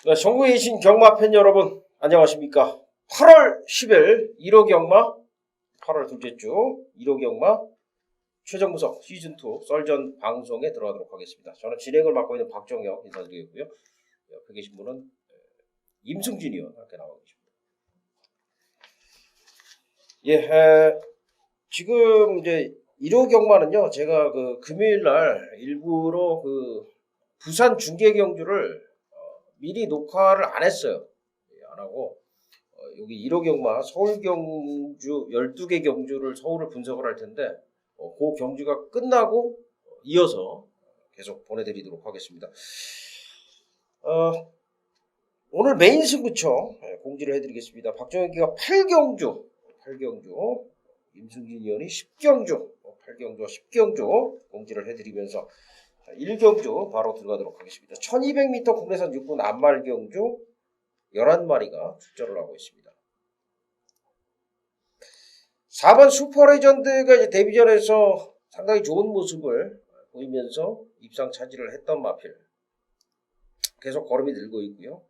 네, 전국에 계신 경마 팬 여러분 안녕하십니까. 8월 10일 1호 경마 8월 둘째 주 1호 경마 최정무석 시즌2 썰전 방송에 들어가도록 하겠습니다. 저는 진행을 맡고 있는 박정혁 인사드리겠고요. 옆에 계신 분은 임승진 의원 함께 나와 계십니다. 지금 이제 1호 경마는요, 제가 금요일날 일부러 부산 중계 경주를 미리 녹화를 안 했어요. 안 하고 여기 1호 경마 서울 경주 12개 경주를 서울을 분석을 할 텐데 그 경주가 끝나고 이어서 계속 보내드리도록 하겠습니다. 오늘 메인 승부처 공지를 해드리겠습니다. 박정혁기가 8경주 임승진 의원이 10경주 8경주와 10경주 공지를 해드리면서 1경주 바로 들어가도록 하겠습니다. 1200m 국내산 6분 안말경주 11마리가 출전을 하고 있습니다. 4번 슈퍼레전드가 이제 데뷔전에서 상당히 좋은 모습을 보이면서 입상 차지를 했던 마필 계속 걸음이 늘고 있고요.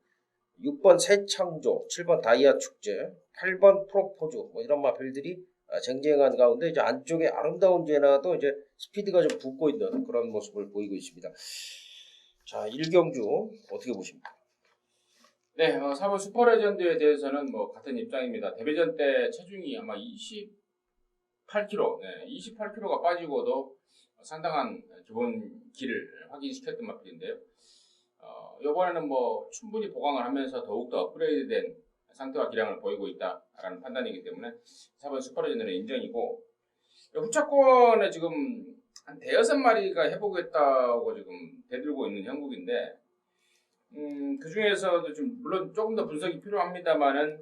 6번 새창조, 7번 다이아 축제, 8번 프로포즈 이런 마필들이 쟁쟁한 가운데 이제 안쪽에 아름다운 제나도 이제 스피드가 좀 붙고 있는 그런 모습을 보이고 있습니다. 자, 1경주 어떻게 보십니까? 네, 4번 슈퍼레전드에 대해서는 같은 입장입니다. 데뷔전 때 체중이 아마 28kg, 28kg가 빠지고도 상당한 기본 기를 확인시켰던 마필인데요. 이번에는 충분히 보강을 하면서 더욱더 업그레이드된 상태와 기량을 보이고 있다라는 판단이기 때문에 4번 슈퍼레전드는 인정이고, 후차권에 지금 한 대여섯 마리가 해보겠다고 지금 대들고 있는 형국인데, 그 중에서도 좀 물론 조금 더 분석이 필요합니다만은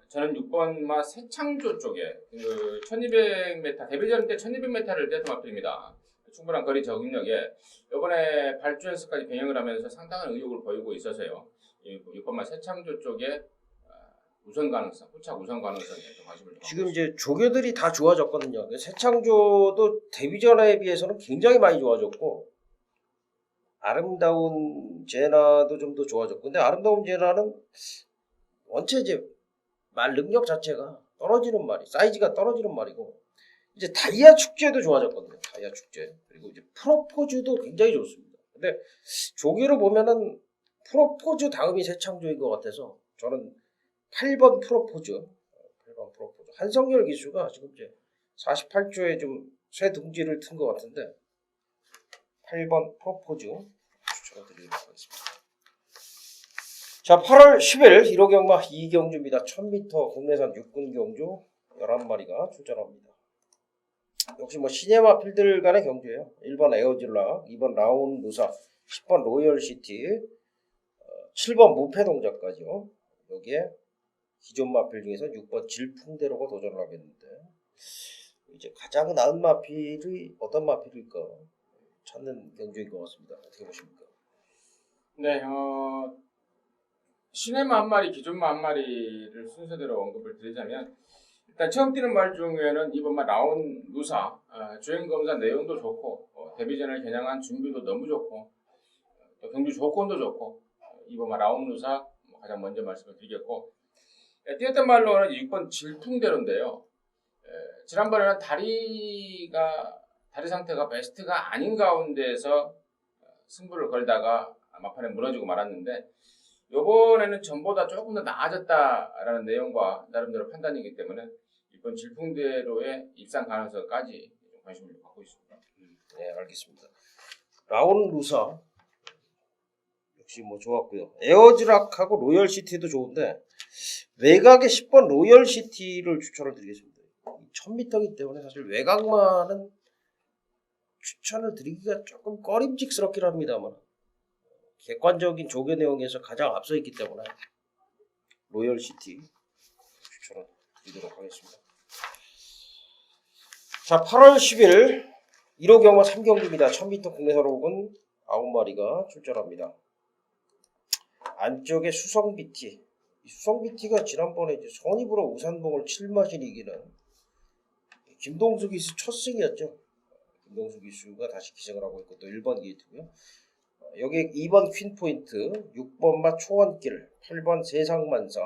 저는 6번마 새창조 쪽에 1200m 데뷔전 때 1200m를 떼던 마필입니다. 충분한 거리 적응력에 이번에 발주에서까지 병행을 하면서 상당한 의욕을 보이고 있어서요. 6번마 새창조 쪽에 우선 가능성, 후착 우선 가능성에 좀 관심을 좀 지금 이제 조교들이 다 좋아졌거든요. 새창조도 데뷔전에 비해서는 굉장히 많이 좋아졌고, 아름다운 제나도 좀 더 좋아졌고, 근데 아름다운 제나는 원체 이제 말 능력 자체가 떨어지는 말이, 사이즈가 떨어지는 말이고, 이제 다이아 축제도 좋아졌거든요. 다이아 축제. 그리고 이제 프로포즈도 굉장히 좋습니다. 근데 조교로 보면은 프로포즈 다음이 새창조인 것 같아서 저는 8번 프로포즈. 한성열 기수가 지금 이제 48조에 좀 새 둥지를 튼 것 같은데 8번 프로포즈 추천드리도록 하겠습니다. 자, 8월 10일 1호 경마 2경주입니다. 1000m 국내산 6군 경주 11마리가 출전합니다. 역시 시네마 필들 간의 경주예요. 1번 에어질락, 2번 라운 루사, 10번 로열시티, 7번 무패동작까지요. 여기에 기존 마필 중에서 6번 질풍대로가 도전을 하겠는데, 이제 가장 나은 마필이 어떤 마필일까 찾는 경주인 것 같습니다. 어떻게 보십니까? 네, 시네마 한 마리, 기존마 한 마리를 순서대로 언급을 드리자면, 일단 처음 뛰는 말 중에는 이번만 라운 루사, 주행검사 내용도 좋고, 데뷔전을 겨냥한 준비도 너무 좋고, 또 경주 조건도 좋고, 이번만 라운 루사 가장 먼저 말씀을 드리겠고, 뛰었던 말로는 6번 질풍대로인데요. 지난번에는 다리 상태가 베스트가 아닌 가운데에서 승부를 걸다가 막판에 무너지고 말았는데, 이번에는 전보다 조금 더 나아졌다라는 내용과 나름대로 판단이기 때문에 이번 질풍대로의 입상 가능성까지 관심을 갖고 있습니다. 네, 알겠습니다. 라운 루사 역시 좋았고요. 에어즈락하고 로열시티도 좋은데 외곽의 10번 로열시티를 추천을 드리겠습니다. 1000m이기 때문에 사실 외곽만은 추천을 드리기가 조금 꺼림직스럽긴 합니다만 객관적인 조교 내용에서 가장 앞서 있기 때문에 로열시티 추천을 드리도록 하겠습니다. 자, 8월 10일 1호 경마 3경주입니다. 1000m 국내산 5군 9마리가 출전합니다. 안쪽에 수성BT. 수성BT가 지난번에 이제 선입으로 우산봉을 7마실 이기는 김동수 기수 첫 승이었죠. 김동수 기수가 다시 기생을 하고 있고 또 1번 게이트고요. 여기 2번 퀸포인트, 6번 맛 초원길, 8번 세상만사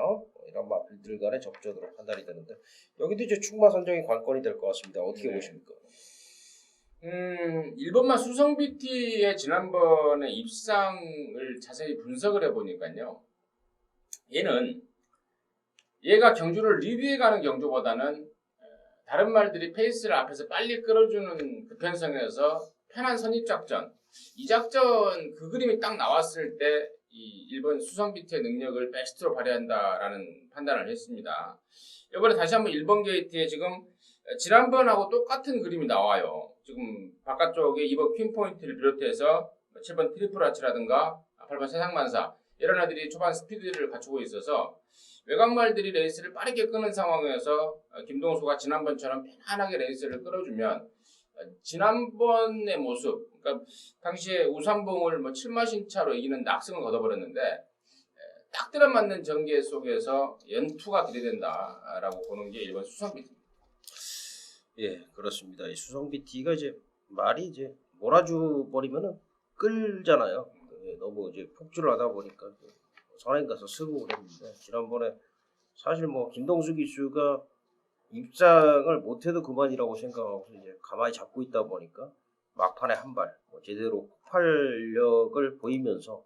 이런 맛들 간의 접전으로 판단이 되는데 여기도 이제 충마 선정이 관건이 될 것 같습니다. 어떻게 네. 보십니까? 1번만 수성BT의 지난번에 입상을 자세히 분석을 해보니까요. 얘가 경주를 리드해가는 경주보다는 다른 말들이 페이스를 앞에서 빨리 끌어주는 그 편성에서 편한 선입작전, 이 작전 그 그림이 딱 나왔을 때 이 1번 수성BT의 능력을 베스트로 발휘한다라는 판단을 했습니다. 이번에 다시 한번 1번 게이트에 지금 지난번하고 똑같은 그림이 나와요. 지금 바깥쪽에 2번 퀸포인트를 비롯해서 7번 트리플 아치라든가 8번 세상만사 이런 애들이 초반 스피드를 갖추고 있어서 외곽말들이 레이스를 빠르게 끄는 상황에서 김동수가 지난번처럼 편안하게 레이스를 끌어주면 지난번의 모습, 그러니까 당시에 우산봉을 7마신 차로 이기는 낙승을 거둬버렸는데 딱 들어맞는 전개 속에서 연투가 기대된다라고 보는 게 1번 수성BT. 예, 그렇습니다. 이 수성BT가 이제 말이 이제 몰아줘 버리면은 끌잖아요. 예, 너무 이제 폭주를 하다 보니까 선행 가서 쓰고 그랬는데 지난번에 사실 뭐 김동수 기수가 입장을 못해도 그만이라고 생각하고 이제 가만히 잡고 있다 보니까 막판에 한 발 제대로 폭발력을 보이면서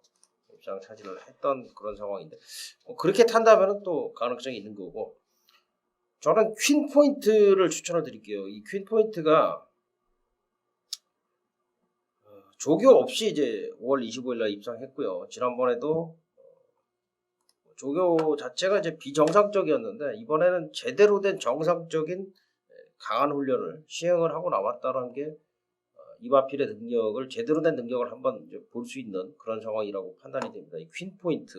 입장 차지를 했던 그런 상황인데 그렇게 탄다면은 또 가능성이 있는 거고 저는 퀸 포인트를 추천을 드릴게요. 이 퀸 포인트가 조교 없이 이제 5월 25일 날 입상했고요. 지난번에도 조교 자체가 이제 비정상적이었는데 이번에는 제대로 된 정상적인 강한 훈련을 시행을 하고 나왔다는 게 이바필의 능력을 제대로 된 능력을 한번 볼 수 있는 그런 상황이라고 판단이 됩니다. 이 퀸 포인트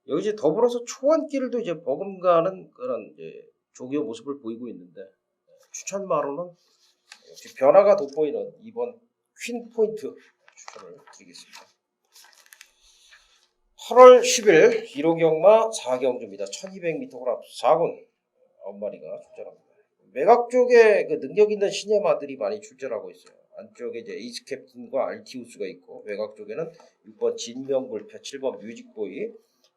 여기 이제 더불어서 초원길도 이제 버금가는 그런 이제 조교 모습을 보이고 있는데 추천마로는 역시 변화가 돋보이는 이번 퀸 포인트 추천을 드리겠습니다. 8월 10일 1호 경마 4경주입니다. 1200m 홀 앞 4군 9마리가 출전합니다. 외곽 쪽에 그 능력 있는 신예마들이 많이 출전하고 있어요. 안쪽에 이제 에이스 캡틴과 알티우스가 있고 외곽 쪽에는 6번 진명불패, 7번 뮤직보이,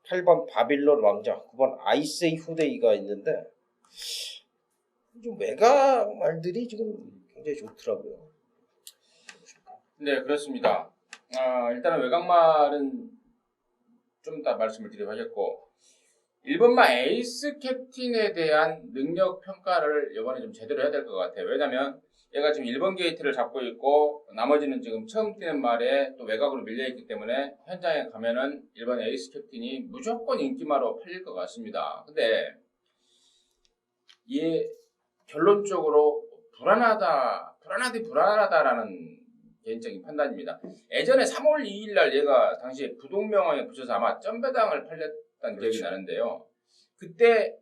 8번 바빌론 왕자, 9번 아이세이 후데이가 있는데 좀 외곽 말들이 지금 굉장히 좋더라고요. 네, 그렇습니다. 일단은 외곽말은 좀 더 말씀을 드리도록 하겠고 1번마 에이스 캡틴에 대한 능력 평가를 이번에 좀 제대로 해야 될 것 같아요. 왜냐면 얘가 지금 1번 게이트를 잡고 있고 나머지는 지금 처음 뛰는 말에 또 외곽으로 밀려있기 때문에 현장에 가면은 1번 에이스 캡틴이 무조건 인기마로 팔릴 것 같습니다. 근데 얘 결론적으로 불안하다라는 개인적인 판단입니다. 예전에 3월 2일 날 얘가 당시에 부동명왕에 붙여서 아마 점배당을 팔렸던 기억이 나는데요. 그때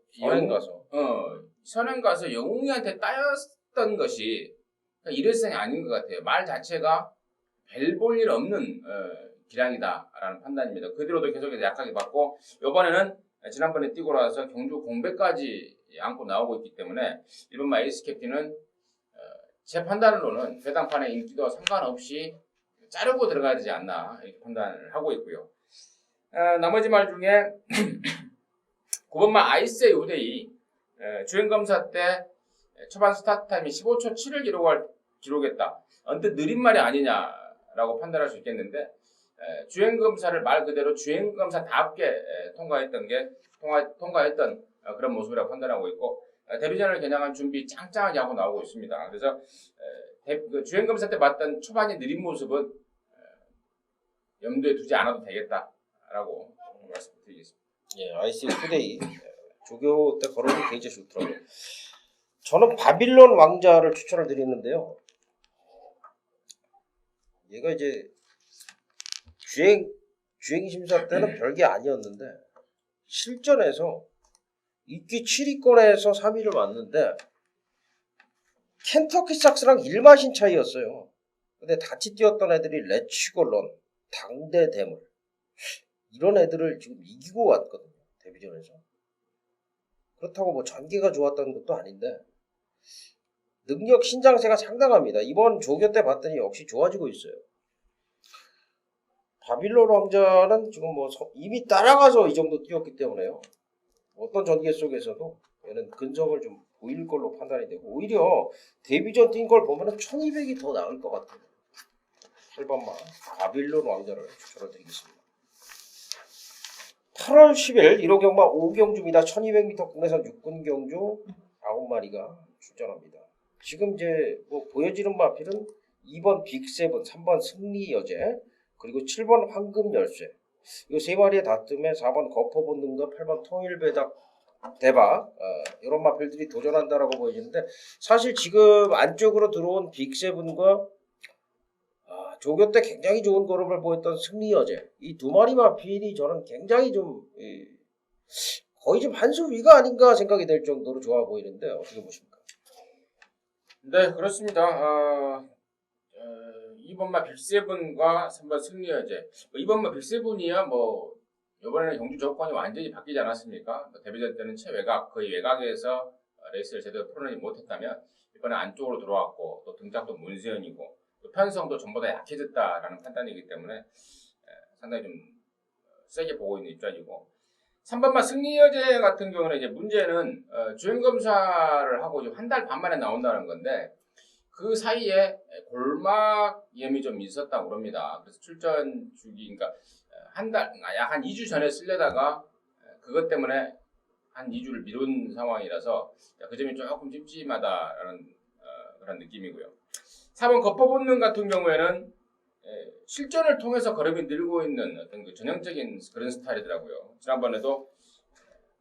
선행 가서 영웅이한테 따였던 것이 일회성이 아닌 것 같아요. 말 자체가 별 볼 일 없는 기량이다라는 판단입니다. 그 뒤로도 계속해서 약하게 받고 이번에는 지난번에 뛰고 나서 경주 공백까지 안고 나오고 있기 때문에 1번마 에이스 캡틴은 제 판단으로는 배당판의 인기도 상관없이 자르고 들어가야 되지 않나 이렇게 판단을 하고 있고요. 나머지 말 중에 9번마 아이세이 우데이 주행검사 때 초반 스타트 타임이 15초 7을 기록했다. 언뜻 느린 말이 아니냐라고 판단할 수 있겠는데 주행검사를 말 그대로 주행검사답게 통과했던 그런 모습이라고 판단하고 있고 데뷔전을 겨냥한 준비 짱짱하게 하고 나오고 있습니다. 그래서 주행검사 때 봤던 초반의 느린 모습은 염두에 두지 않아도 되겠다라고 말씀드리겠습니다. 예, 아이스 후데이 조교 때 걸어도 굉장히 좋더라고요. 저는 바빌론 왕자를 추천을 드리는데요. 얘가 이제 주행 심사 때는 별게 아니었는데 실전에서 입기 7위권에서 3위를 왔는데 켄터키 삭스랑 1마신 차이였어요. 근데 같이 뛰었던 애들이 레츠골런, 당대 대물 이런 애들을 지금 이기고 왔거든요. 데뷔전에서. 그렇다고 뭐 전개가 좋았다는 것도 아닌데 능력 신장세가 상당합니다. 이번 조교 때 봤더니 역시 좋아지고 있어요. 바빌론 왕자는 지금 뭐 이미 따라가서 이 정도 뛰었기 때문에요. 어떤 전개 속에서도 얘는 근성을 좀 보일 걸로 판단이 되고 오히려 데뷔전 뛴 걸 보면은 1200이 더 나을 것 같아요. 8번마 바빌론 왕자를 추천을 드리겠습니다. 8월 10일 1호 경마 5경주입니다. 1200m 국내선 육군 경주 9마리가 출전합니다. 지금 이제 뭐 보여지는 마필은 2번 빅세븐, 3번 승리여제, 그리고 7번 황금열쇠. 이 세 마리의 다툼에 4번 거퍼본능과 8번 통일배닥 대박 이런 마필들이 도전한다라고 보여지는데 사실 지금 안쪽으로 들어온 빅세븐과 조교 때 굉장히 좋은 걸음을 보였던 승리여제 이 두 마리 마필이 저는 굉장히 좀 거의 좀 한 수 위가 아닌가 생각이 될 정도로 좋아 보이는데 어떻게 보십니까? 네, 그렇습니다. 2번마 빅세븐과 3번 승리여제. 2번마 빅세븐이야 뭐 이번에는 경주 조건이 완전히 바뀌지 않았습니까? 데뷔전 때는 최외곽, 거의 외곽에서 레이스를 제대로 풀어내지 못했다면 이번에 안쪽으로 들어왔고 또 등짝도 문세현이고 또 편성도 전보다 약해졌다라는 판단이기 때문에 상당히 좀 세게 보고 있는 입장이고 3번마 승리여제 같은 경우는 이제 문제는 주행 검사를 하고 한 달 반 만에 나온다는 건데 그 사이에 골막염이 좀 있었다고 그럽니다. 그래서 출전 주기, 그러니까 약 한 2주 전에 쓰려다가 그것 때문에 한 2주를 미룬 상황이라서 그 점이 조금 찜찜하다라는 그런 느낌이고요. 4번 거퍼본능 같은 경우에는 실전을 통해서 걸음이 늘고 있는 어떤 그 전형적인 그런 스타일이더라고요. 지난번에도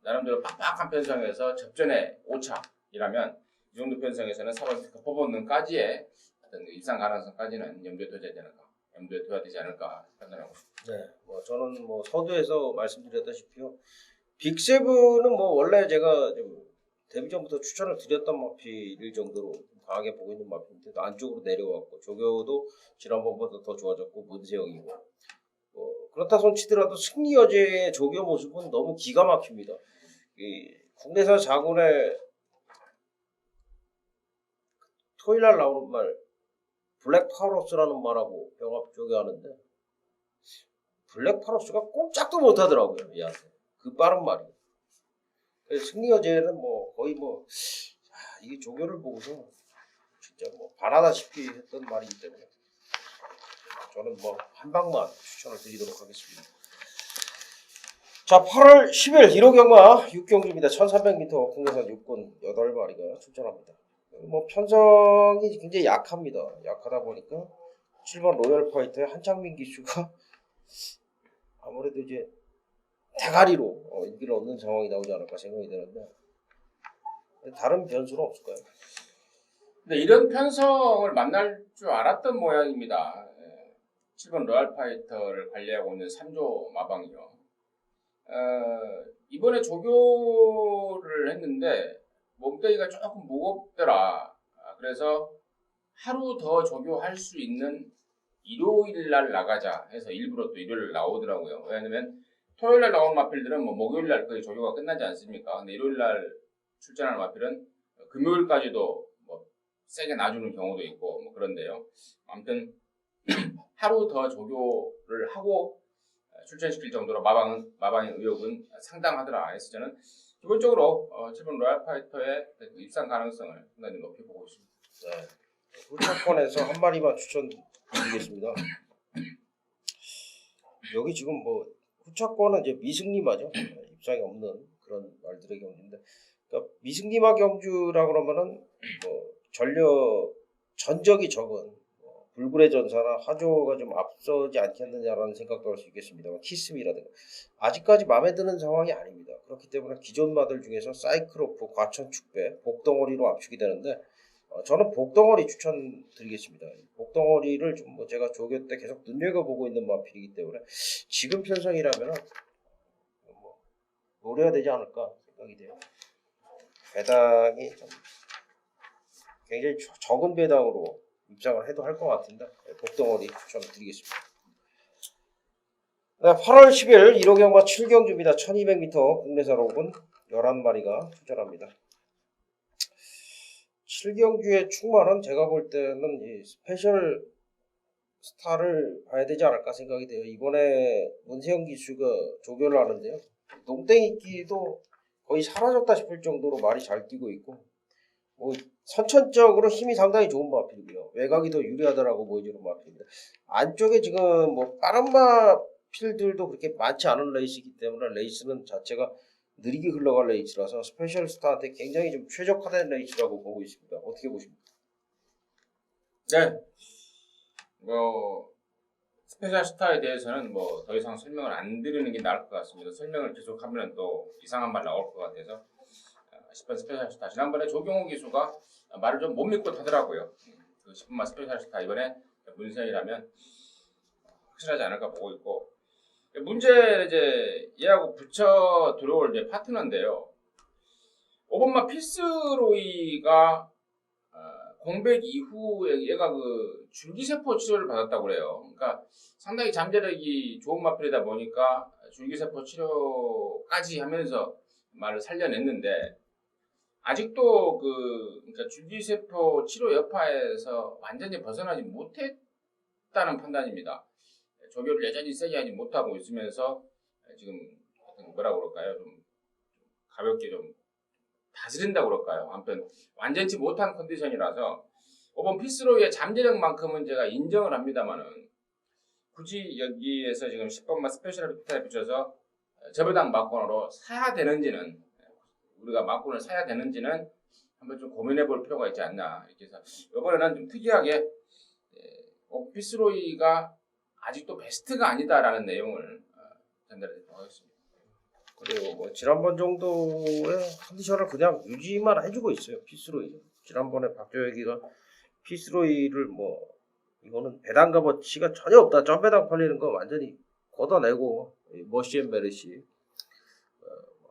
나름대로 빡빡한 편성에서 접전에 5차이라면 이 정도 편성에서는 4번 거퍼본능까지의 어떤 입상 가능성까지는 염두에 둬야 되지 않을까 판단하고 있습니다. 네, 뭐 저는 뭐 서두에서 말씀드렸다시피요. 빅세븐은 뭐 원래 제가 좀 데뷔 전부터 추천을 드렸던 마필일 정도로 강하게 보고 있는 마필인데 안쪽으로 내려왔고 조교도 지난번보다 더 좋아졌고 문세영이고 그렇다 손 치더라도 승리여제의 조교 모습은 너무 기가 막힙니다. 이 국내산 자군의 토요일날 나오는 말 블랙파로스라는 말하고 병합 조교하는데 블랙파로스가 꼼짝도 못하더라고요. 얘한테 그 빠른 말이. 승리여제는 뭐 거의 뭐 이게 조교를 보고서 진짜 뭐 반하다시피 했던 말이기 때문에 저는 뭐 한 방만 추천을 드리도록 하겠습니다. 자, 8월 10일 1호 경마 6경주입니다. 1300m 국내선 육군 8마리가 출전합니다. 뭐 편성이 굉장히 약합니다. 약하다 보니까 7번 로열 파이터의 한창민 기수가 아무래도 이제 대가리로 인기를 얻는 상황이 나오지 않을까 생각이 드는데 다른 변수는 없을까요? 근데 이런 편성을 만날 줄 알았던 모양입니다. 7번 로얄 파이터를 관리하고 있는 3조 마방이요. 이번에 조교를 했는데 몸뚱이가 조금 무겁더라. 그래서 하루 더 조교할 수 있는 일요일 날 나가자 해서 일부러 또 일요일 나오더라고요. 왜냐면 토요일 날 나오는 마필들은 뭐 목요일 날 거의 조교가 끝나지 않습니까? 근데 일요일 날 출전하는 마필은 금요일까지도 뭐 세게 놔주는 경우도 있고 뭐 그런데요. 아무튼 하루 더 조교를 하고 출전시킬 정도로 마방의 의욕은 상당하더라 해서 저는 기본적으로 7번 로얄 파이터의 입상 가능성을 상당히 높이 보고 있습니다. 네. 후차권에서 한 마리만 추천드리겠습니다. 여기 지금 뭐 후차권은 이제 미승리마죠. 입상이 없는 그런 말들의 경주인데, 그러니까 미승리마 경주라 그러면은 뭐 전적이 적은 불굴의 전사나 화조가 좀 앞서지 않겠느냐라는 생각도 할 수 있겠습니다만 키스미라든가 아직까지 마음에 드는 상황이 아닙니다. 그렇기 때문에 기존 마들 중에서 사이클로프, 과천축배, 복덩어리로 압축이 되는데 저는 복덩어리 추천드리겠습니다. 복덩어리를 좀 뭐 제가 조교 때 계속 눈여겨보고 있는 마필이기 때문에 지금 편성이라면 뭐 노려야 되지 않을까 생각이 돼요. 배당이 좀 굉장히 적은 배당으로 입장을 해도 할 것 같은데 복덩어리 추천을 드리겠습니다. 네, 8월 10일 1호 경마 7경주입니다. 1200m 국내산 5군 11마리가 출전합니다. 7경주의 충만은 제가 볼 때는 이 스페셜 스타를 봐야 되지 않을까 생각이 돼요. 이번에 문세영 기수가 조교를 하는데요. 농땡이끼도 거의 사라졌다 싶을 정도로 말이 잘 뛰고 있고, 뭐 선천적으로 힘이 상당히 좋은 마필이고요. 외곽이 더 유리하다라고 보여주는 마필입니다. 안쪽에 지금 뭐 빠른 마필들도 그렇게 많지 않은 레이스이기 때문에 레이스는 자체가 느리게 흘러갈 레이스라서 스페셜 스타한테 굉장히 좀 최적화된 레이스라고 보고 있습니다. 어떻게 보십니까? 네. 뭐 스페셜 스타에 대해서는 뭐 더 이상 설명을 안 드리는 게 나을 것 같습니다. 설명을 계속하면 또 이상한 말 나올 것 같아서 10번 스페셜 스타 지난번에 조경호 기수가 말을 좀 못 믿고 타더라고요. 그 10분만 스페셜 스타 이번에 문세영이라면 확실하지 않을까 보고 있고 문제 이제 얘하고 붙여 들어올 이제 파트너인데요. 오번마 피스로이가 공백 이후에 얘가 그 줄기세포 치료를 받았다고 그래요. 그러니까 상당히 잠재력이 좋은 마필이다 보니까 줄기세포 치료까지 하면서 말을 살려냈는데 아직도 그러니까 줄기세포 치료 여파에서 완전히 벗어나지 못했다는 판단입니다. 조교를 여전히 세게 하지 못하고 있으면서 지금 뭐라 그럴까요? 좀 가볍게 좀 다스린다고 그럴까요? 아무튼 완전치 못한 컨디션이라서 5번 피스로의 잠재력만큼은 제가 인정을 합니다만은 굳이 여기에서 지금 10번만 스페셜 스타에 붙여서 저배당 막권으로 사야 되는지는 우리가 막권을 사야 되는지는 한번 좀 고민해 볼 필요가 있지 않나 이렇게 해서 이번에는 좀 특이하게 피스로이가 아직도 베스트가 아니다라는 내용을 전달해드리도록 하겠습니다. 그리고 뭐 지난번 정도의 컨디션을 그냥 유지만 해주고 있어요. 피스로이. 지난번에 박조혁이가 피스로이를 뭐 이거는 배당 값어치가 전혀 없다. 점배당 팔리는 거 완전히 걷어내고 머시앤 베르시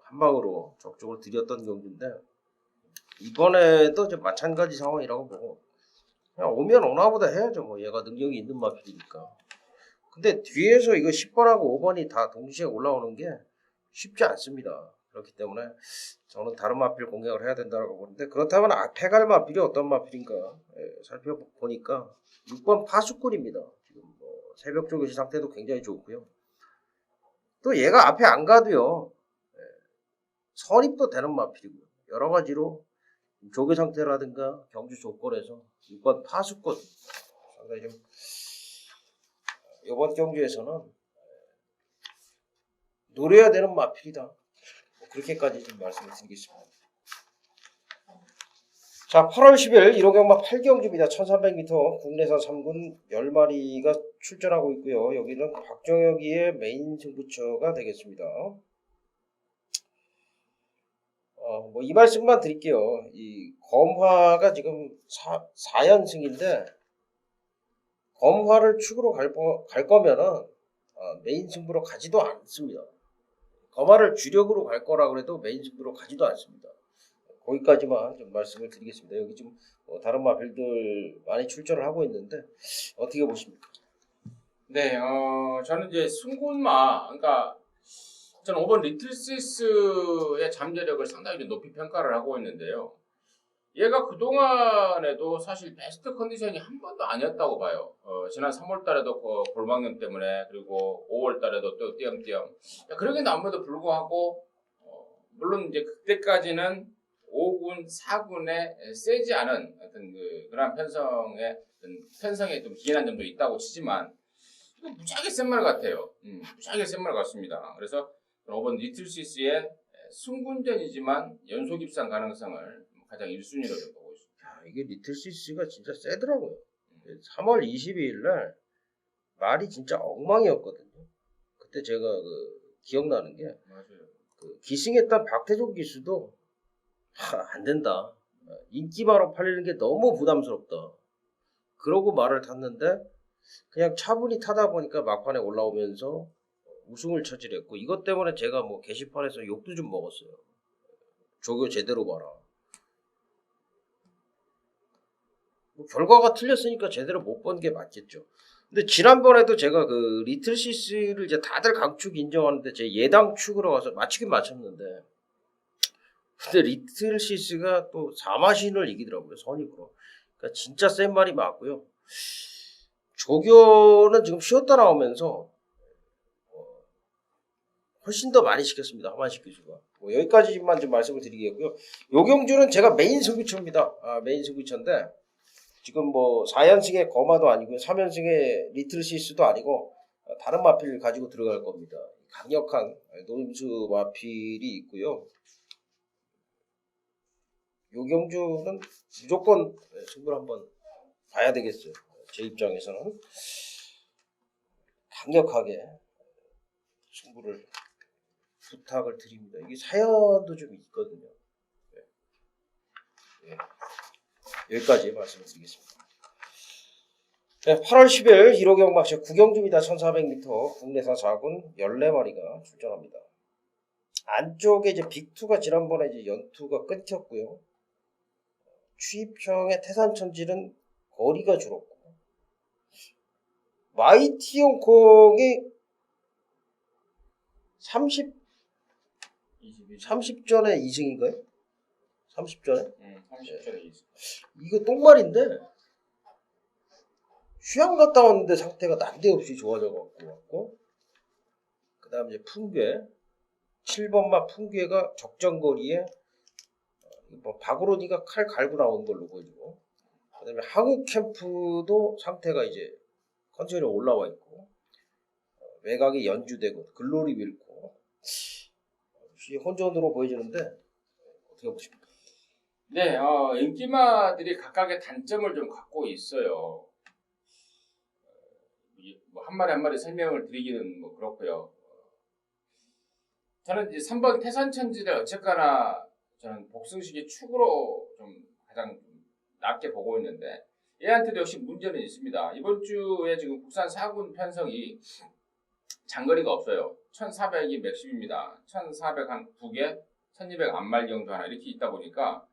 한 방으로 적극적으로 들였던 경기인데 이번에도 이제 마찬가지 상황이라고 보고 그냥 오면 오나보다 해야죠. 뭐 얘가 능력이 있는 마필이니까. 근데 뒤에서 이거 10번하고 5번이 다 동시에 올라오는 게 쉽지 않습니다. 그렇기 때문에 저는 다른 마필 공략을 해야 된다고 보는데 그렇다면 앞에 갈 마필이 어떤 마필인가 살펴보니까 6번 파수꾼입니다. 지금 뭐 새벽 조교시 상태도 굉장히 좋고요. 또 얘가 앞에 안 가도요 선입도 되는 마필이고요. 여러 가지로 조교 상태라든가 경주 조건에서 6번 파수꾼 상당히 좀 이번 경주에서는 노려야 되는 마필이다. 뭐 그렇게까지 좀 말씀을 드리겠습니다. 자, 8월 10일 1호 경마 8경주입니다. 1300m 국내산 3군 10마리가 출전하고 있고요. 여기는 박정혁이의 메인 승부처가 되겠습니다. 뭐 이 말씀만 드릴게요. 이 검화가 지금 4연승인데 검화를 축으로 갈 거면은 메인 승부로 가지도 않습니다. 검화를 주력으로 갈 거라고 해도 메인 승부로 가지도 않습니다. 거기까지만 좀 말씀을 드리겠습니다. 여기 지금 다른 마필들 많이 출전을 하고 있는데 어떻게 보십니까? 네, 저는 이제 승군마, 그러니까 저는 5번 리틀시스의 잠재력을 상당히 좀 높이 평가를 하고 있는데요. 얘가 그동안에도 사실 베스트 컨디션이 한 번도 아니었다고 봐요. 지난 3월 달에도 골망염 때문에 그리고 5월 달에도 또 띄엄띄엄. 그러긴 함에도 불구하고 물론 이제 그때까지는 5군, 4군에 세지 않은 어떤 그런 편성에 좀 기인한 점도 있다고 치지만 이거 무지하게 센 말 같아요. 무지하게 센 말 같습니다. 그래서 5번 리틀시스의 승군전이지만 연속 입상 가능성을 가장 1순위로 좀 보고 있습니다. 야, 이게 리틀시스가 진짜 세더라고요. 3월 22일 날 말이 진짜 엉망이었거든요. 그때 제가 기억나는 게 맞아요. 기승했던 박태종 기수도 안 된다. 인기바로 팔리는 게 너무 부담스럽다. 그러고 말을 탔는데 그냥 차분히 타다 보니까 막판에 올라오면서 우승을 차지했고 이것 때문에 제가 뭐 게시판에서 욕도 좀 먹었어요. 조교 제대로 봐라. 뭐 결과가 틀렸으니까 제대로 못 본 게 맞겠죠. 근데 지난번에도 제가 리틀시스를 이제 다들 강축 인정하는데 제 예당 축으로 가서 맞추긴 맞췄는데 근데 리틀시스가 또 사마신을 이기더라고요. 선입으로. 그러니까 진짜 센 말이 맞고요. 조교는 지금 쉬었다 나오면서 훨씬 더 많이 시켰습니다. 하만식 교수가. 뭐 여기까지만 좀 말씀을 드리겠고요. 요경주는 제가 메인 승부처입니다. 메인 승부처인데 지금 뭐 4연승의 거마도 아니고요. 3연승의 리틀시스도 아니고 다른 마필 가지고 들어갈 겁니다. 강력한 노림수 마필이 있고요. 요경주는 무조건 승부를 한번 봐야 되겠어요. 제 입장에서는 강력하게 승부를 부탁을 드립니다. 이게 사연도 좀 있거든요. 네. 여기까지 말씀을 드리겠습니다. 네, 8월 10일 1호 경마쇼 구경주입니다. 1400m 국내산 4군 14마리가 출전합니다. 안쪽에 이제 빅2가 지난번에 이제 연투가 끊겼고요. 추입형의 태산천질은 거리가 줄었고 마이티 홍콩이 30전에 2승인가요? 30전에? 30전에 2승. 이거 똥말인데 휴양 갔다 왔는데 상태가 난데없이 좋아져 갖고 그 다음에 이제 풍괴 7번마 풍괴가 적정거리에 뭐 박으로니가 칼 갈고 나온 걸로 보여지고 그 다음에 한국 캠프도 상태가 이제 컨디션이 올라와 있고 외곽이 연주되고 글로리 밀고 혼전으로 보여지는데 어떻게 보십니까? 네, 인기마들이 각각의 단점을 좀 갖고 있어요. 뭐 한 마리 한 마리 설명을 드리기는 뭐 그렇고요. 저는 이제 3번 태산천지를 어쨌거나 저는 복승식의 축으로 좀 가장 낮게 보고 있는데 얘한테도 역시 문제는 있습니다. 이번 주에 지금 국산 4군 편성이 장거리가 없어요. 1400이 맥심입니다. 1400 한 2개, 1200 안말경주 하나 이렇게 있다 보니까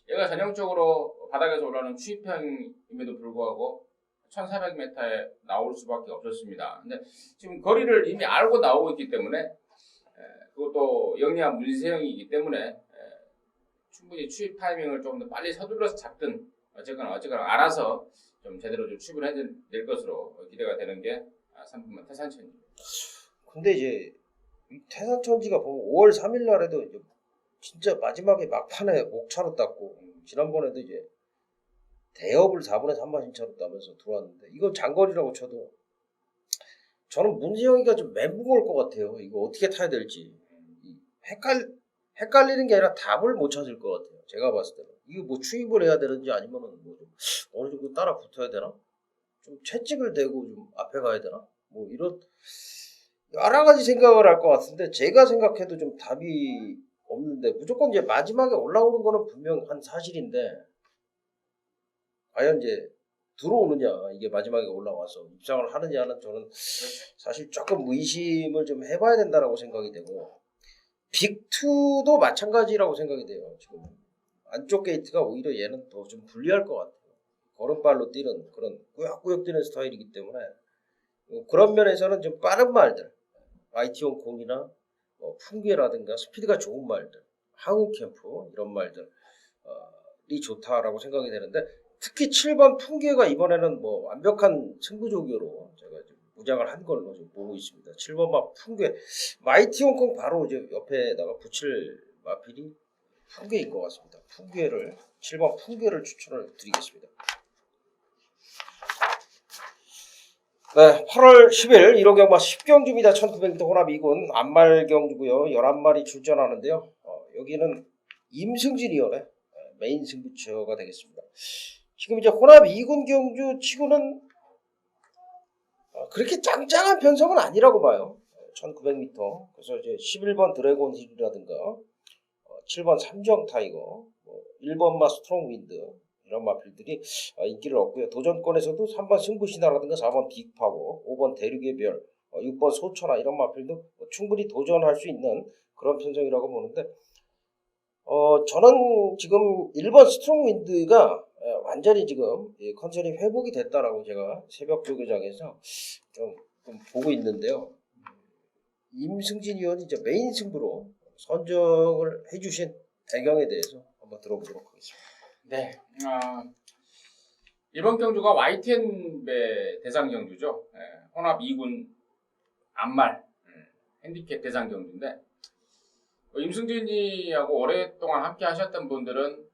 얘가 전형적으로 바닥에서 올라오는 추입형임에도 불구하고 1400m에 나올 수밖에 없었습니다. 근데 지금 거리를 이미 알고 나오고 있기 때문에 그것도 영리한 문세형이기 때문에 충분히 추입 타이밍을 조금 더 빨리 서둘러서 잡든 어쨌거나 알아서 좀 제대로 좀 추입을 해낼 것으로 기대가 되는 게 3분만 태산천지입니다. 근데 이제 이 태산천지가 보면 5월 3일 날에도 이제 진짜 마지막에 막판에 옥차로 땄고 지난번에도 이제 대업을 4분의 3만 신차로 따면서 들어왔는데 이건 장거리라고 쳐도 저는 문지영이가 좀 멘붕 올 것 같아요. 이거 어떻게 타야 될지 헷갈리는 게 아니라 답을 못 찾을 것 같아요. 제가 봤을 때는 이거 뭐 추입을 해야 되는지 아니면은 뭐 좀 어느 정도 따라 붙어야 되나? 좀 채찍을 대고 좀 앞에 가야 되나? 뭐 이런 여러 가지 생각을 할 것 같은데 제가 생각해도 좀 답이 없는데 무조건 이제 마지막에 올라오는 거는 분명한 사실인데 과연 이제 들어오느냐 이게 마지막에 올라와서 입상을 하느냐는 저는 사실 조금 의심을 좀 해봐야 된다라고 생각이 되고 빅2도 마찬가지라고 생각이 돼요. 지금 안쪽 게이트가 오히려 얘는 더 좀 불리할 것 같아요. 걸음발로 뛰는 그런 꾸역꾸역 뛰는 스타일이기 때문에 그런 면에서는 좀 빠른 말들 마이티 홍콩이나 풍계라든가 스피드가 좋은 말들 한국 캠프 이런 말들이 좋다라고 생각이 되는데 특히 7번 풍계가 이번에는 뭐 완벽한 승부조교로 제가 좀 무장을 한 걸로 좀 보고 있습니다. 7번마 풍계 마이티 홍콩 바로 이제 옆에다가 붙일 마필이 풍계인 것 같습니다. 풍계를 7번 풍계를 추천을 드리겠습니다. 네, 8월 10일 1호 경마 10경주입니다. 1900m 혼합 2군 안말경주고요. 11마리 출전하는데요. 여기는 임승진이요. 메인 승부처가 되겠습니다. 지금 이제 혼합 2군 경주 치고는 그렇게 짱짱한 편성은 아니라고 봐요. 1900m. 그래서 이제 11번 드래곤 힐이라든가 7번 삼정 타이거, 1번마 스트롱 윈드 이런 마필들이 인기를 얻고요. 도전권에서도 3번 승부신화라든가 4번 빅파고, 5번 대륙의 별, 6번 소천하 이런 마필도 충분히 도전할 수 있는 그런 편성이라고 보는데 저는 지금 1번 스트롱 윈드가 완전히 지금 컨디션이 회복이 됐다라고 제가 새벽 조교장에서 좀 보고 있는데요. 임승진 의원이 이제 메인 승부로 선정을 해주신 배경에 대해서 한번 들어보도록 하겠습니다. 네, 이번 경주가 YTN배 대상 경주죠. 혼합 2군 안말 핸디캡 대상 경주인데 임승진이하고 오랫동안 함께 하셨던 분들은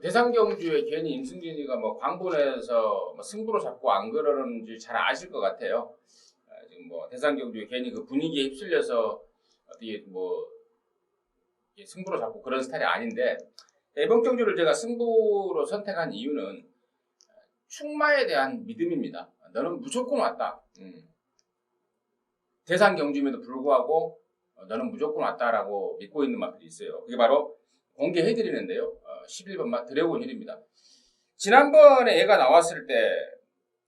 대상 경주에 괜히 임승진이가 뭐 광분에서 뭐 승부로 잡고 안 그러는지 잘 아실 것 같아요. 지금 뭐 대상 경주에 괜히 그 분위기에 휩쓸려서 어떻게 뭐 승부로 잡고 그런 스타일이 아닌데 이번 경주를 제가 승부로 선택한 이유는 충마에 대한 믿음입니다. 너는 무조건 왔다. 대상 경주임에도 불구하고 너는 무조건 왔다라고 믿고 있는 마필이 있어요. 그게 바로 공개해드리는데요. 11번 마 드래곤 힐입니다. 지난번에 얘가 나왔을 때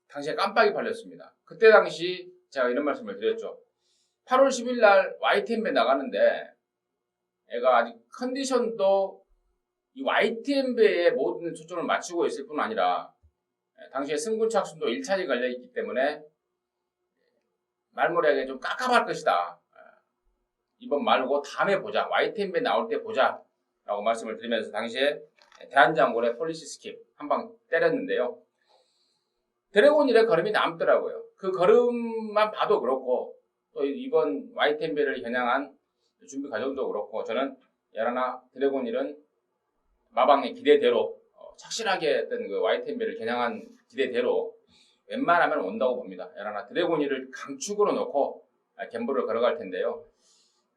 당시에 깜빡이 팔렸습니다. 그때 당시 제가 이런 말씀을 드렸죠. 8월 10일 날 YTN배 나가는데 얘가 아직 컨디션도 이 YTN배에 모든 초점을 맞추고 있을 뿐 아니라 당시에 승군 착순도 1차지 걸려있기 때문에 말머리하게 좀 깝깝할 것이다. 이번 말고 다음에 보자. YTN배 나올 때 보자. 라고 말씀을 드리면서 당시에 대한장군의 폴리시 스킵 한 방 때렸는데요. 드래곤일의 걸음이 남더라고요. 그 걸음만 봐도 그렇고 또 이번 YTN배를 겨냥한 준비 과정도 그렇고 저는 야라나 드래곤일은 마방의 기대대로 착실하게 했던 그 YTN배를 겨냥한 기대대로 웬만하면 온다고 봅니다. 야라나 드래곤일을 강축으로 놓고 갬블을 걸어갈 텐데요.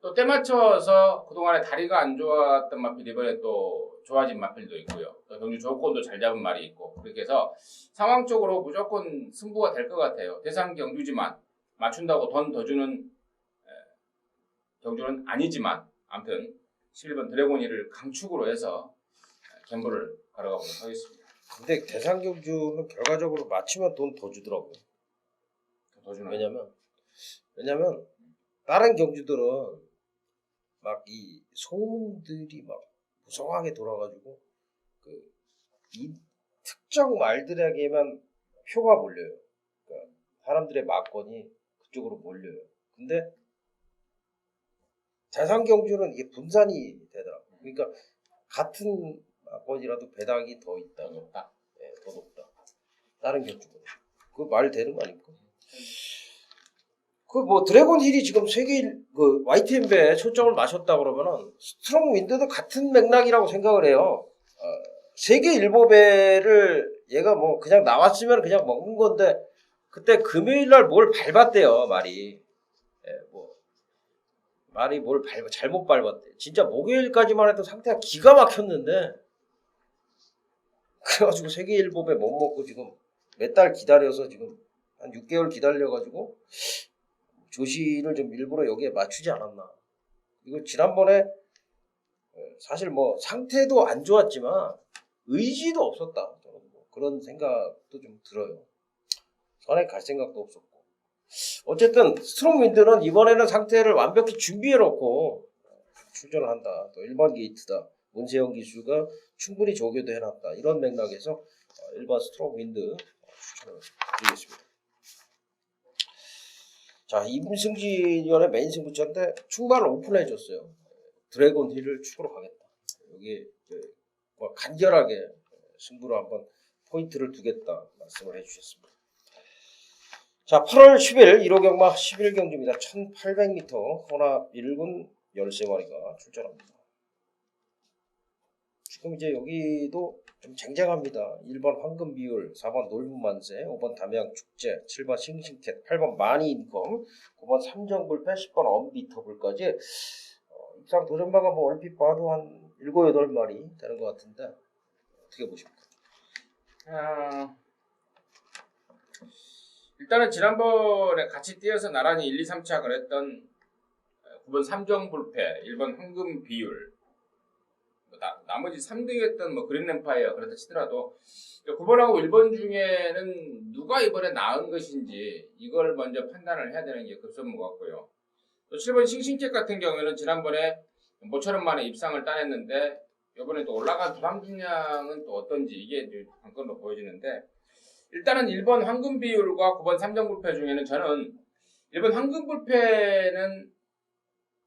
또 때 맞춰서 그동안에 다리가 안 좋았던 마필 이번에 또 좋아진 마필도 있고요. 또 경주 조건도 잘 잡은 말이 있고 그렇게 해서 상황적으로 무조건 승부가 될 것 같아요. 대상 경주지만 맞춘다고 돈 더 주는 경주는 아니지만 아무튼 11번 드래곤이를 강축으로 해서 갬블을 걸어가보도록 하겠습니다. 근데 대상 경주는 결과적으로 맞추면 돈 더 주더라고요. 더 주나요? 왜냐면 다른 경주들은 막 이 소문들이 막 무성하게 돌아가지고 그 이 특정 말들에게만 표가 몰려요. 그러니까 사람들의 막건이 그쪽으로 몰려요. 근데 대상 경주는 이게 분산이 되더라고요. 그러니까 같은 막건이라도 배당이 더 있다. 더 높다. 네, 더 높다. 다른 경주보다. 그 말 되는 거 아닙니까? 그 뭐 드래곤 힐이 지금 세계 그 YTN배에 초점을 맞췄다 그러면은 스트롱 윈드도 같은 맥락이라고 생각을 해요. 세계 일보배를 얘가 뭐 그냥 나왔으면 그냥 먹는 건데 그때 금요일 날 뭘 밟았대요 말이. 뭐 말이 뭘 잘못 밟았대. 진짜 목요일까지만 해도 상태가 기가 막혔는데 그래가지고 세계 일보배 못 먹고 지금 몇 달 기다려서 지금 한 6개월 기다려가지고. 조시를 좀 일부러 여기에 맞추지 않았나. 이거 지난번에 사실 뭐 상태도 안 좋았지만 의지도 없었다. 뭐 그런 생각도 좀 들어요. 선에 갈 생각도 없었고. 어쨌든 스트롱윈드는 이번에는 상태를 완벽히 준비해놓고 출전을 한다. 또 1번 게이트다. 문세영 기수가 충분히 조교도 해놨다. 이런 맥락에서 1번 스트롱윈드 추천을 드리겠습니다. 자, 임승진 위원의 메인 승부처인데 충만을 오픈해줬어요. 드래곤 힐을 축으로 가겠다. 여기 뭐 간결하게 승부로 한번 포인트를 두겠다 말씀을 해주셨습니다. 자, 8월 10일 1호 경마 11경주입니다. 1800m 혼합 1군 13마리가 출전합니다. 지금 이제 여기도 좀 쟁쟁합니다. 1번 황금 비율, 4번 놀부 만세, 5번 담양 축제, 7번 싱싱캣, 8번 마니 인컴, 9번 삼정불패, 10번 언비터블까지 입상 도전마가 뭐 얼핏 봐도 한 7, 8마리 되는 것 같은데 어떻게 보십니까? 일단은 지난번에 같이 뛰어서 나란히 1, 2, 3착을 했던 9번 삼정불패, 1번 황금 비율, 나머지 3등 했던 뭐 그린램파이어 그렇다 치더라도 9번하고 1번 중에는 누가 이번에 나은 것인지 이걸 먼저 판단을 해야 되는 게 급선무 같고요. 또 7번 싱싱캣 같은 경우에는 지난번에 모처럼 만에 입상을 따냈는데 이번에 또 올라간 부담 중량은 또 어떤지 이게 이제 관건으로 보여지는데 일단은 1번 황금 비율과 9번 삼정불패 중에는 저는 1번 황금 불패는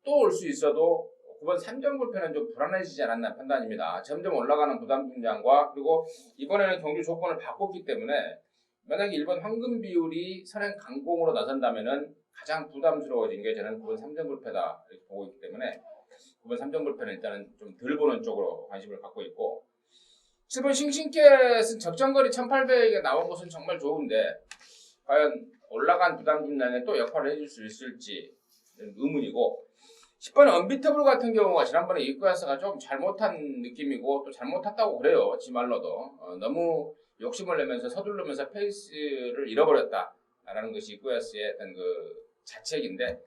또 올 수 있어도 9번 3점 불펜은 좀 불안해지지 않았나 판단입니다. 점점 올라가는 부담 분장과 그리고 이번에는 경기 조건을 바꿨기 때문에 만약에 1번 황금 비율이 선행 강공으로 나선다면은 가장 부담스러워진 게 저는 9번 3점 불펜이다 이렇게 보고 있기 때문에 9번 3점 불펜은 일단은 좀 덜 보는 쪽으로 관심을 갖고 있고 7번 싱싱캣은 적정거리 1800에 나온 것은 정말 좋은데 과연 올라간 부담 분량에 또 역할을 해줄 수 있을지 의문이고 10번 언비터블 같은 경우가 지난번에 이쿠야스가 좀 잘못한 느낌이고 또 잘못 탔다고 그래요. 지 말로도 너무 욕심을 내면서 서두르면서 페이스를 잃어버렸다라는 것이 이쿠야스의 어떤 그 자책인데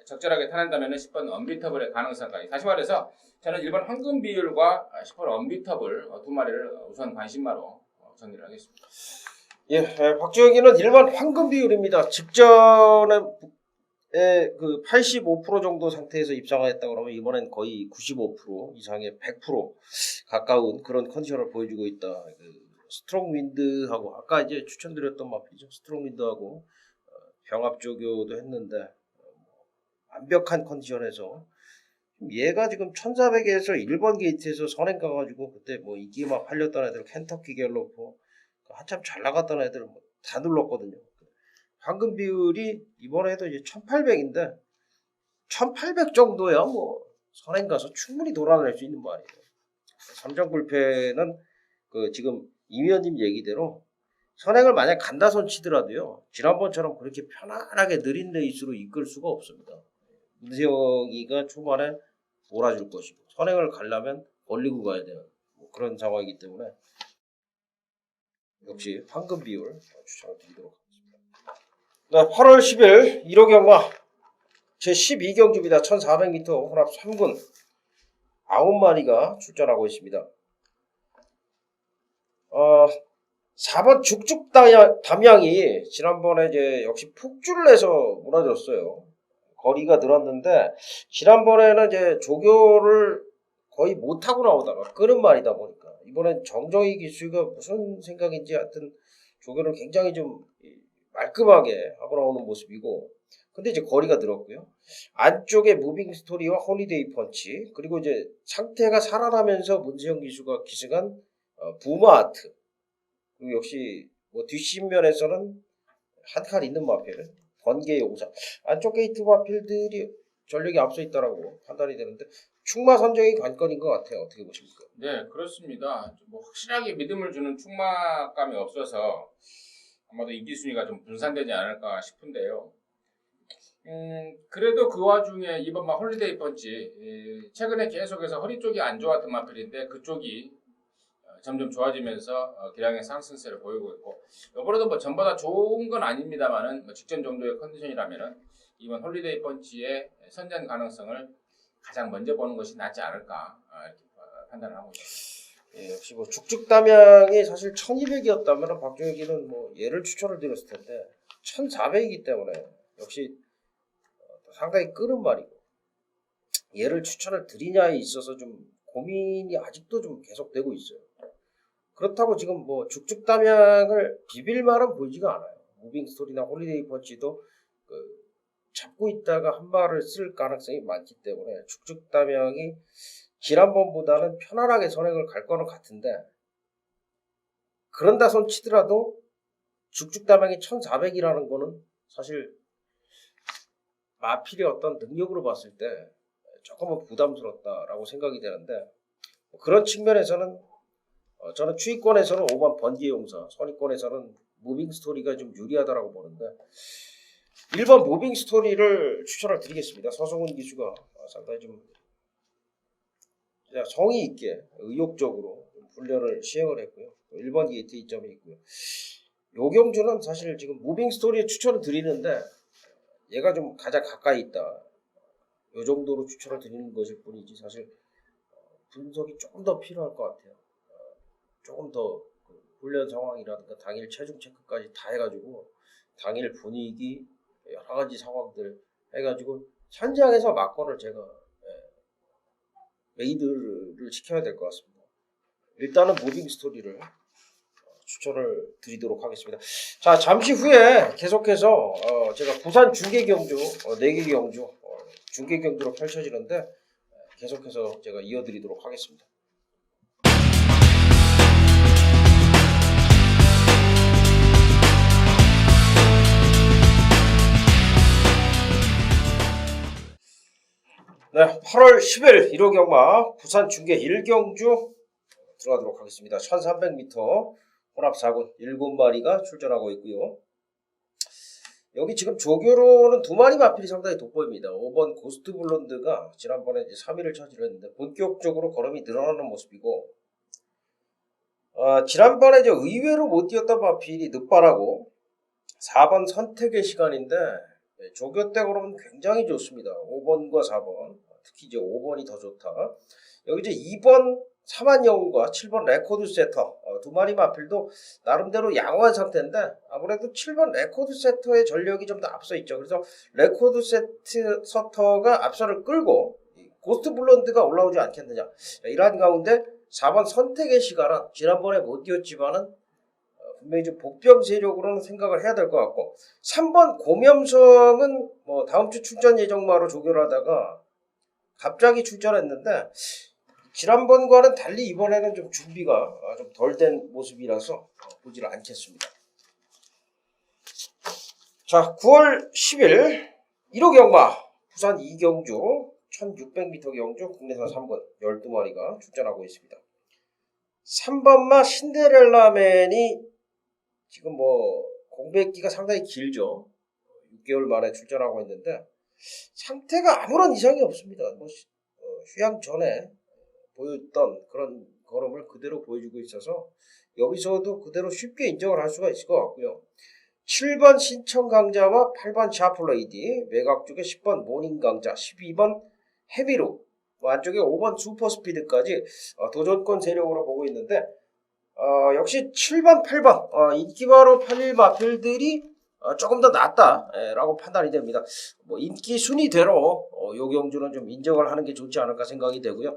적절하게 타낸다면 10번 언비터블의 가능성까지 다시 말해서 저는 1번 황금 비율과 10번 언비터블 두 마리를 우선 관심마로 정리를 하겠습니다. 예, 박주혁이는 1번 황금 비율입니다. 직전에 그 85% 정도 상태에서 입상했다 그러면 이번엔 거의 95% 이상의 100% 가까운 그런 컨디션을 보여주고 있다. 그 스트롱 윈드하고 아까 이제 추천드렸던 마필이죠. 스트롱 윈드하고 병합 조교도 했는데 완벽한 컨디션에서 얘가 지금 1400에서 1번 게이트에서 선행 가가지고 그때 뭐 인기 막 팔렸던 애들 켄터키 갤로퍼 한참 잘 나갔던 애들 뭐 다 눌렀거든요. 황금 비율이 이번에도 이제 1800인데 1800 정도야 뭐 선행 가서 충분히 돌아낼 수 있는 말이에요. 3점 불펜은 그 지금 이위원님 얘기대로 선행을 만약 간다 손 치더라도요 지난번처럼 그렇게 편안하게 느린 레이스로 이끌 수가 없습니다. 문세영이가 초반에 몰아줄 것이고 선행을 가려면 벌리고 가야 되는 뭐 그런 상황이기 때문에 역시 황금 비율 추천을 드리도록 하겠습니다. 네, 8월 10일 1호 경마 제12경주입니다. 1400m 혼합 3군 9마리가 출전하고 있습니다. 4번 죽죽 담양이 지난번에 이제 역시 폭주를 해서 무너졌어요. 거리가 늘었는데 지난번에는 이제 조교를 거의 못하고 나오다가 끄는 말이다 보니까 이번엔 정정희 기수가 무슨 생각인지 하여튼 조교를 굉장히 좀 말끔하게 하고 나오는 모습이고 근데 이제 거리가 늘었고요. 안쪽에 무빙 스토리와 홀리데이 펀치 그리고 이제 상태가 살아나면서 문세영 기수가 기승한 부마 아트 그리고 역시 뭐 뒷심면에서는 한 칸 있는 마필 번개 용사 안쪽 게이트 마필들이 전력이 앞서 있다라고 판단이 되는데 충마 선정이 관건인 것 같아요. 어떻게 보십니까? 네, 그렇습니다. 뭐 확실하게 믿음을 주는 충막감이 없어서 아마도 인기 순위가 좀 분산되지 않을까 싶은데요. 그래도 그 와중에 이번 막 홀리데이 펀치 최근에 계속해서 허리 쪽이 안 좋았던 마필인데 그쪽이 점점 좋아지면서 기량의 상승세를 보이고 있고 이번에도 뭐 전보다 좋은 건 아닙니다만은 뭐 직전 정도의 컨디션이라면은 이번 홀리데이 펀치의 선전 가능성을 가장 먼저 보는 것이 낫지 않을까 이렇게 판단을 하고 있습니다. 예, 역시 뭐 죽죽담양이 사실 1200이었다면 박종혁이는 뭐 얘를 추천을 드렸을 텐데 1400이기 때문에 역시 상당히 끄는 말이고 얘를 추천을 드리냐에 있어서 좀 고민이 아직도 좀 계속되고 있어요. 그렇다고 지금 뭐 죽죽담양을 비빌 만은 보이지가 않아요. 무빙 스토리나 홀리데이 펀치도 그 잡고 있다가 한 발을 쓸 가능성이 많기 때문에 죽죽담양이 지난번보다는 편안하게 선행을 갈 거는 같은데 그런다 손 치더라도 죽죽담양이 1400이라는 거는 사실 마필의 어떤 능력으로 봤을 때 조금은 부담스럽다라고 생각이 되는데 그런 측면에서는 저는 추위권에서는 5번 번개 용사, 선위권에서는 무빙 스토리가 좀 유리하다라고 보는데 1번 무빙 스토리를 추천을 드리겠습니다. 서성훈 기수가 상당히 좀 성의 있게 의욕적으로 훈련을 시행을 했고요. 1번 게이트 이점이 있고요. 요경주는 사실 지금 무빙 스토리에 추천을 드리는데 얘가 좀 가장 가까이 있다. 요 정도로 추천을 드리는 것일 뿐이지 사실 분석이 조금 더 필요할 것 같아요. 조금 더 훈련 상황이라든가 당일 체중 체크까지 다 해가지고 당일 분위기 여러 가지 상황들 해가지고 현장에서 막건을 제가 메이드를 시켜야 될 것 같습니다. 일단은 무빙 스토리를 추천을 드리도록 하겠습니다. 자, 잠시 후에 계속해서 제가 부산 중계 경주 4개 경주 중계 경주로 펼쳐지는데 계속해서 제가 이어드리도록 하겠습니다. 네, 8월 10일 1호 경마 부산 중계 1경주 들어가도록 하겠습니다. 1300m 혼합 4군 7마리가 출전하고 있고요. 여기 지금 조교로는 2마리 마필이 상당히 돋보입니다. 5번 고스트 블론드가 지난번에 이제 3위를 차지했는데 본격적으로 걸음이 늘어나는 모습이고, 지난번에 이제 의외로 못 뛰었던 마필이 늑발하고 4번 선택의 시간인데, 조교 때 걸으면 굉장히 좋습니다. 5번과 4번, 특히 이제 5번이 더 좋다. 여기 이제 2번 사만여운과 7번 레코드 세터 2마리 마필도 나름대로 양호한 상태인데, 아무래도 7번 레코드 세터의 전력이 좀 더 앞서 있죠. 그래서 레코드 세터가 앞선을 끌고 고스트 블론드가 올라오지 않겠느냐, 이러한 가운데 4번 선택의 시간은 지난번에 못 뛰었지만은 분명히 좀 복병 세력으로는 생각을 해야 될 것 같고, 3번 고명성은 뭐 다음 주 출전 예정마로 조교를 하다가 갑자기 출전했는데, 지난번과는 달리 이번에는 좀 준비가 좀 덜 된 모습이라서 보지를 않겠습니다. 자, 9월 10일 1호 경마 부산 2경주 1600m 경주 국내산 3군 12마리가 출전하고 있습니다. 3번마 신데렐라맨이 지금 뭐 공백기가 상당히 길죠. 6개월 만에 출전하고 있는데 상태가 아무런 이상이 없습니다. 뭐 휴양 전에 보였던 그런 걸음을 그대로 보여주고 있어서 여기서도 그대로 쉽게 인정을 할 수가 있을 것 같고요. 7번 신청 강자와 8번 샤플레이디, 외곽 쪽에 10번 모닝 강자, 12번 헤비로, 안쪽에 5번 슈퍼스피드까지 도전권 세력으로 보고 있는데, 역시 7번, 8번 인기바로 팔릴 마필들이 조금 더 낫다라고 판단이 됩니다. 뭐 인기 순위대로 요 경주는 좀 인정을 하는 게 좋지 않을까 생각이 되고요.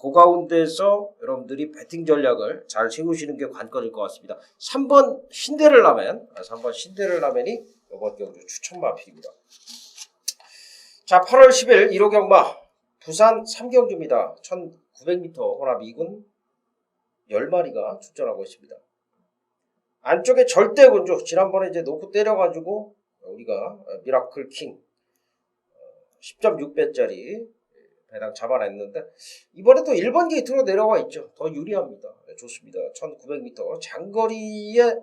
그 가운데서 여러분들이 배팅 전략을 잘 세우시는 게 관건일 것 같습니다. 3번 신데렐라맨이 이번 경주 추천 마필입니다. 자, 8월 10일 1호 경마 부산 3경주입니다. 1900m 혼합 2군 10마리가 출전하고 있습니다. 안쪽에 절대 군주, 지난번에 이제 놓고 때려가지고 우리가 미라클 킹 10.6배짜리 배당 잡아냈는데, 이번에 또 1번 게이트로 내려와 있죠. 더 유리합니다. 좋습니다. 1900m 장거리에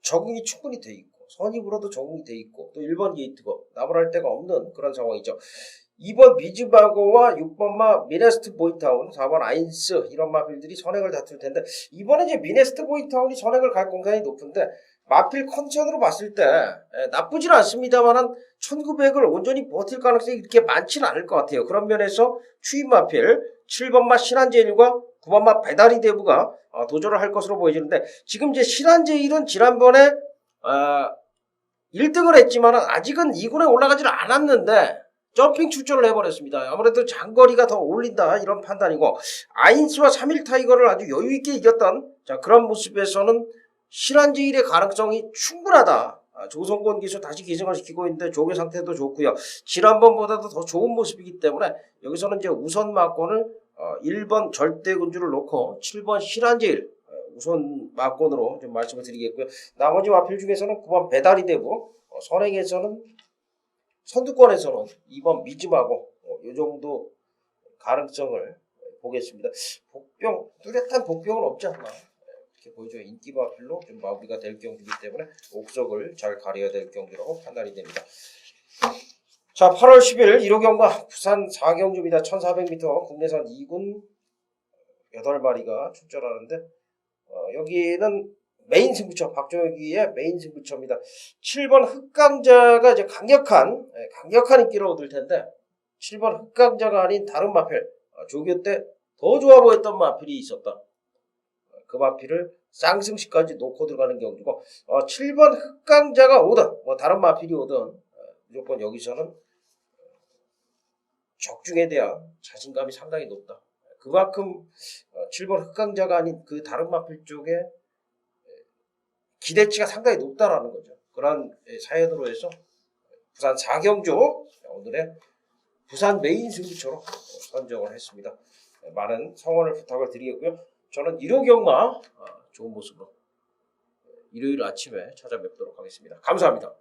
적응이 충분히 돼 있고 선입으로도 적응이 돼 있고, 또 1번 게이트고 나무랄 데가 없는 그런 상황이죠. 2번 비즈바고와 6번마 미네스트 보이타운, 4번 아인스, 이런 마필들이 선행을 다툴 텐데, 이번에 이제 미네스트 보이타운이 선행을 갈 공산이 높은데, 마필 컨디션으로 봤을 때 나쁘진 않습니다만은 1900을 온전히 버틸 가능성이 그렇게 많지는 않을 것 같아요. 그런 면에서 추임 마필 7번마 신한제일과 9번마 배다리 대부가 도전을 할 것으로 보여지는데, 지금 이제 신한제일은 지난번에 1등을 했지만은 아직은 2군에 올라가지는 않았는데 점핑 출전을 해버렸습니다. 아무래도 장거리가 더 어울린다, 이런 판단이고, 아인스와 3일 타이거를 아주 여유있게 이겼던 그런 모습에서는 신한제일의 가능성이 충분하다. 조성권 기수 다시 기승을 시키고 있는데 조교 상태도 좋고요. 지난번보다도 더 좋은 모습이기 때문에 여기서는 이제 우선 막권을 1번 절대군주를 놓고 7번 신한제일 우선 막권으로 좀 말씀을 드리겠고요. 나머지 마필 중에서는 9번 배다리 대부, 선행에서는 선두권에서는 2번 미즈마고 이 정도 가능성을 보겠습니다. 복병, 뚜렷한 복병은 없지 않나 이렇게 보이죠. 인기 마필로 좀 마무리가 될 경주이기 때문에 옥석을 잘 가려야 될 경주라고 판단이 됩니다. 자, 8월 10일 1호 경마 부산 4경주입니다. 1400m 국내산 2군 8마리가 출전하는데, 여기는 메인 승부처, 박종혁이의 메인 승부처입니다. 7번 흑강자가 이제 강력한 인기를 얻을 텐데, 7번 흑강자가 아닌 다른 마필, 조교 때 더 좋아 보였던 마필이 있었다. 그 마필을 쌍승시까지 놓고 들어가는 경주고, 7번 흑강자가 오든 뭐 다른 마필이 오든 무조건 여기서는 적중에 대한 자신감이 상당히 높다. 그만큼 7번 흑강자가 아닌 그 다른 마필 쪽에 기대치가 상당히 높다라는 거죠. 그런 사연으로 해서 부산 4경주 오늘의 부산 메인 승부처로 선정을 했습니다. 많은 성원을 부탁을 드리겠고요. 저는 1호 경마 좋은 모습으로 일요일 아침에 찾아뵙도록 하겠습니다. 감사합니다.